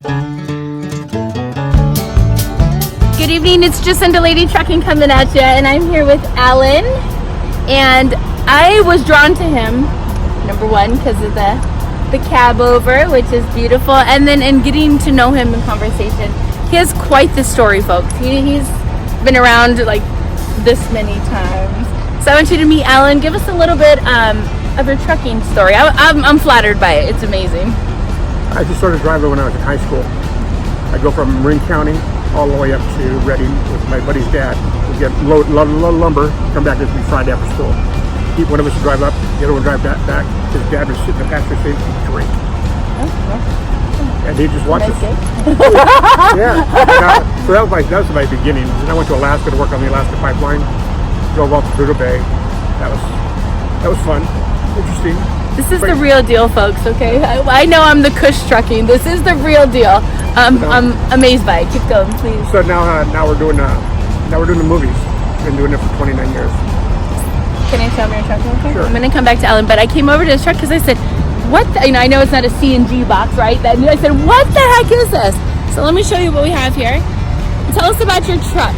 Good evening, it's Jacinda Lady Trucking coming at you, and I'm here with Alan, and I was drawn to him, number one, because of the Cabover, which is beautiful, and then in getting to know him in conversation, he has quite the story, folks. He's been around like this many times. So I want you to meet Alan. Give us a little bit of your trucking story. I'm flattered by it. It's amazing. I just started driving when I was in high school. I go from Marin County all the way up to Reading with my buddy's dad. We get load lumber, come back, this would be Friday after school. One of us would drive up, the other one would drive back. His dad would sit in the passenger seat and drink. And he'd just watch us. Yeah. So that was my beginning. Then I went to Alaska to work on the Alaska pipeline. Drove off to Prudhoe Bay. That was fun. Interesting. This is the real deal, folks, okay? I know I'm the cush trucking. This is the real deal. I'm amazed by it. Keep going, please. So now we're doing the movies. Been doing it for 29 years. Can I show me your truck real quick? Sure. I'm gonna come back to Alan, but I came over to his truck because I said, what the, I know it's not a CNG box, right? I said, what the heck is this? So let me show you what we have here. Tell us about your truck.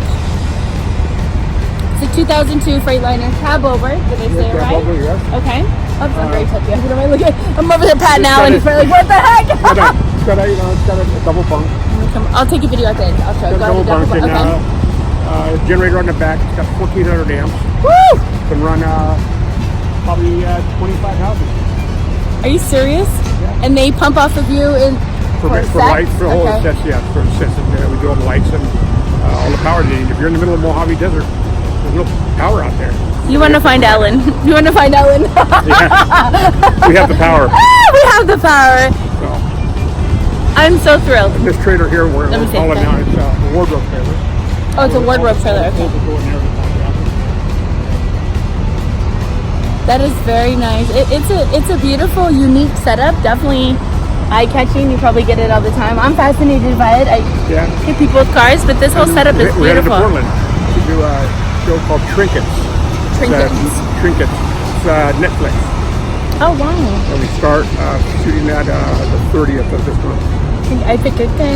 It's a 2002 Freightliner Cabover. Did I say it right? Cabover, yes. Okay. I'm very touchy. What am I looking at? I'm over here patting Alan. He's like, what the heck? It's got a double bunk. I'll take a video at the end. I'll show you. Double bunk and generator on the back. It's got 1,400 amps. Woo! Can run probably 25 houses. Are you serious? Yeah. And they pump off of you for lights, for the whole sets, yeah, for sets. We do all the lights and all the power needed. If you're in the middle of the Mojave Desert, there's no power out there. You want to find Alan. You want to find Alan. Yeah. We have the power. We have the power. So, I'm so thrilled. and this trailer here, we're calling now, it's a wardrobe trailer. Oh, it's a wardrobe trailer. Okay. That is very nice. It's a beautiful, unique setup. Definitely eye-catching. You probably get it all the time. I'm fascinated by it. I get people with cars, but this whole setup is we beautiful. We headed to Portland to do a show called Trinkets. Trinkets. It's Netflix. Oh, wow. And we start shooting that the 30th of this month. I picked it. Do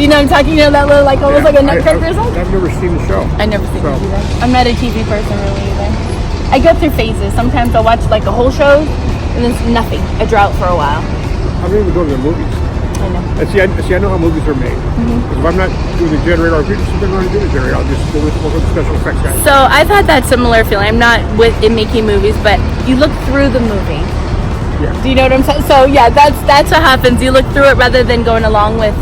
you know what I'm talking about? That little, like, almost like a nutcracker or something? I've never seen the show. I've never seen it either. I'm not a TV person really either. I go through phases. Sometimes I'll watch like a whole show and then nothing. A drought for a while. I don't even go to the movies. I know. I know how movies are made. If I'm not doing the generator, or if something going to do the generator, I'll just go with the special effects guys. So I've had that similar feeling. I'm not in making movies, but you look through the movie. Yeah. Do you know what I'm saying? So yeah, that's what happens. You look through it rather than going along with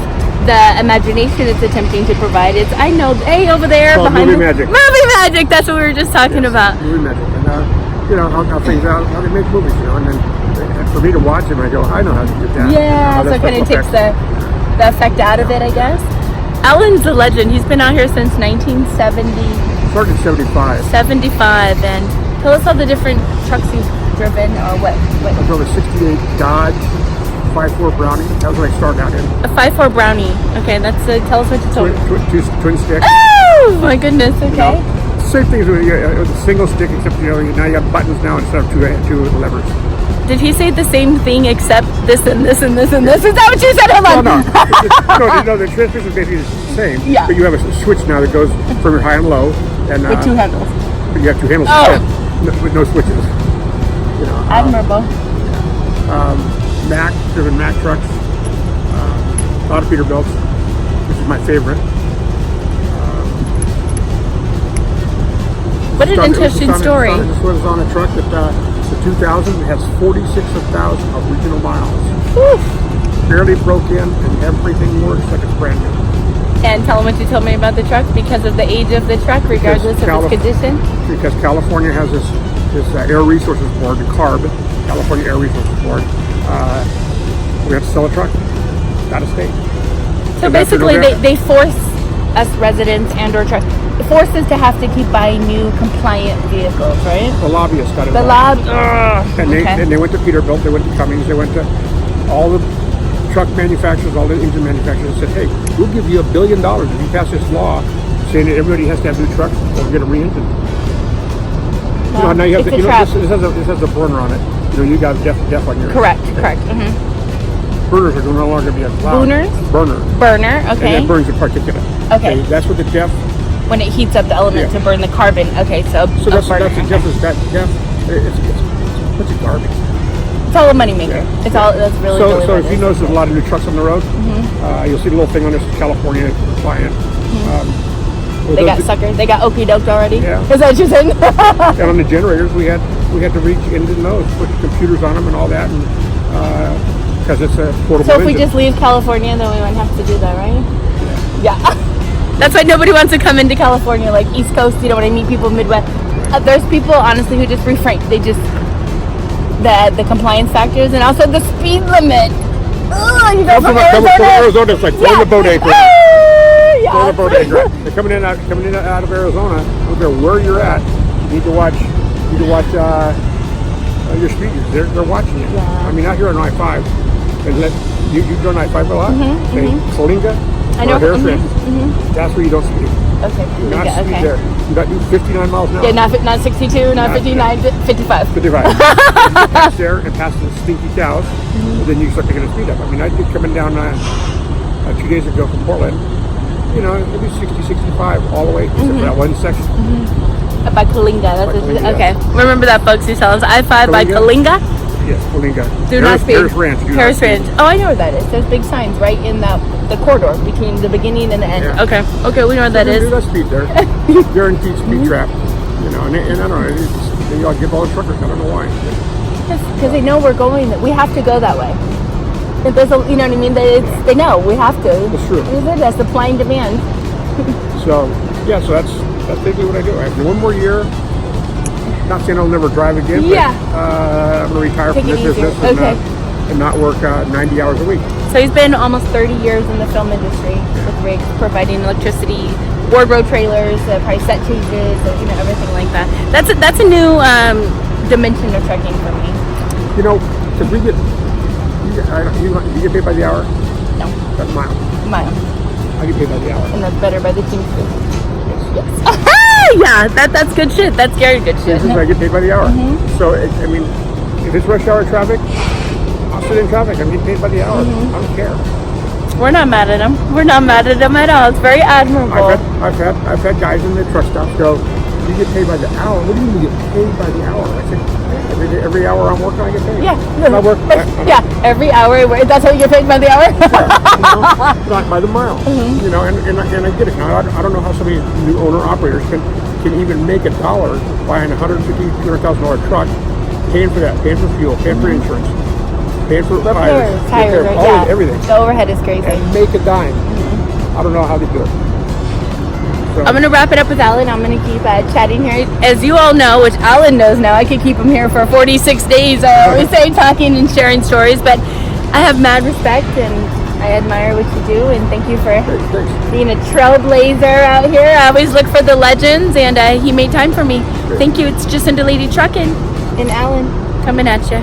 the imagination it's attempting to provide. It's, I know, hey, over there behind movie magic. Movie magic. That's what we were just talking about. Movie magic, and how things how they make movies, and then for me to watch them, I go, I know how to do that. Yeah, so it kind of takes the effect out of it, I guess. Alan's a legend. He's been out here since 1970. Started in 75. 75, and tell us all the different trucks you've driven, or what. I drove a 68 Dodge 5.4 Brownie. That was what I started out in. A 5.4 Brownie. Okay, that's tell us what you told me. Twin stick. Oh my goodness. Okay. Same thing as with a single stick, except now you got buttons now instead of two levers. Did he say the same thing except this and this and this and this? Is that what you said? Hold on. No, the transmission is basically the same. Yeah. But you have a switch now that goes from your high and low, and with two handles. But you have two handles. With no switches. Admirable. Driven Mack trucks, a lot of Peterbilts, which is my favorite. What an interesting story. This was on a truck that the 2000. It has 46,000 original miles. Whew. Barely broke in, and everything works like it's brand new. And tell them what you told me about the truck, because of the age of the truck, regardless of its condition. Because California has this Air Resources Board, the CARB, California Air Resources Board. We have to sell a truck out of state. So basically, they force us residents and or truck forces to have to keep buying new compliant vehicles, right? The lobbyists got it. And they went to Peterbilt, they went to Cummins, they went to all the truck manufacturers, all the engine manufacturers, and said, hey, we'll give you $1 billion if you pass this law saying that everybody has to have new trucks or get a re-engine. Well, now you have this has a burner on it. You got def on yours. Correct. Mm-hmm. burners are no longer be allowed. Booners? Burner. Burner, And okay. that burns the particulate. Okay. That's what the DEF. When it heats up the element Yeah. to burn the carbon. Okay, so So a burner. that's the DEF is that DEF. It's a bunch of garbage. It's all a moneymaker. Yeah. It's all, that's really, So, really so what if it you is. notice there's a lot of new trucks on the road, you'll see the little thing on this California client. They got suckers. They got okie doked already. Yeah. Is that what you're saying? And on the generators, we had to reach into those, put computers on them and all that, and because it's a portable So if we engine. just leave California, then we wouldn't have to do that, right? Yeah. That's why nobody wants to come into California, like East Coast. You know, when I meet people Midwest, there's people honestly who just refrain. They just the compliance factors and also the speed limit. Ugh, you go from Arizona, it's like throwing the boat anchor. Yeah. Throwing the boat anchor. They're coming in out of Arizona. I don't care where you're at. You need to watch. Your speed. They're watching you. Yeah. I mean, out here on I-5, and you go on I-5 a lot. Coalinga I know. or Harris Ranch. That's where you don't speed. Okay. Do not speed Okay. there. You got to do 59 miles an hour. Yeah, not 62, not 59, 55. 55. You pass there and pass the stinky cows, and then you start taking the speed up. I mean, I did coming down 2 days ago from Portland. You know, maybe 60, 65 all the way except for that one section. By Coalinga. That's By Coalinga. Okay. Remember that, folks. You tell us I-5 by Coalinga. Yes, Coalinga. Do not speed. Harris Ranch. do not Harris speed. Ranch. Oh, I know where that is. There's big signs right in the corridor between the beginning and the end. Yeah. Okay, we know where that Do is. not speed there. Guaranteed speed trap. You know, and I don't know. They all give all the truckers. I don't know why. Because they know we're going. We have to go that way. If there's a, you know what I mean? They know we have to. That's true. That's supply and demand. So yeah, so that's basically what I do. I have one more year. Not saying I'll never drive again. Yeah. But, I'm gonna retire Take from it this easier. business Okay. and not work 90 hours a week. So he's been almost 30 years in the film industry with rigs, providing electricity, wardrobe trailers, price set changes, you know, everything like that. That's a new dimension of trucking for me. You know, because you get paid by the hour. No, That's mile. mile, I get paid by the hour. and that's better by the team too. Yes. Yeah, that's good shit. That's scary good shit. I get paid by the hour. So I mean, if it's rush hour traffic, I'll sit in traffic. I'm getting paid by the hour. I don't care. We're not mad at him. We're not mad at him at all. It's very admirable. I've had guys in the truck stops go, "You get paid by the hour? What do you mean you get paid by the hour?" I said, every hour I'm working, I get paid. Yeah. And I work. Yeah, every hour. That's how you get paid by the hour? Not by the mile. You know, and I get it. Now, I don't know how some of these new owner-operators can even make $1 buying a $150,000, $200,000 truck, paying for that, paying for fuel, paying for insurance, paying for Repairs, tires, repair, right? all Yeah. everything. The overhead is crazy. And make a dime. I don't know how they do it. So, I'm going to wrap it up with Alan. I'm going to keep chatting here. As you all know, which Alan knows now, I could keep him here for 46 days, we say, talking and sharing stories. But I have mad respect and I admire what you do. And thank you for thanks. being a trailblazer out here. I always look for the legends, and he made time for me. Thank you. It's Jacinda Lady Truckin' and Alan coming at you.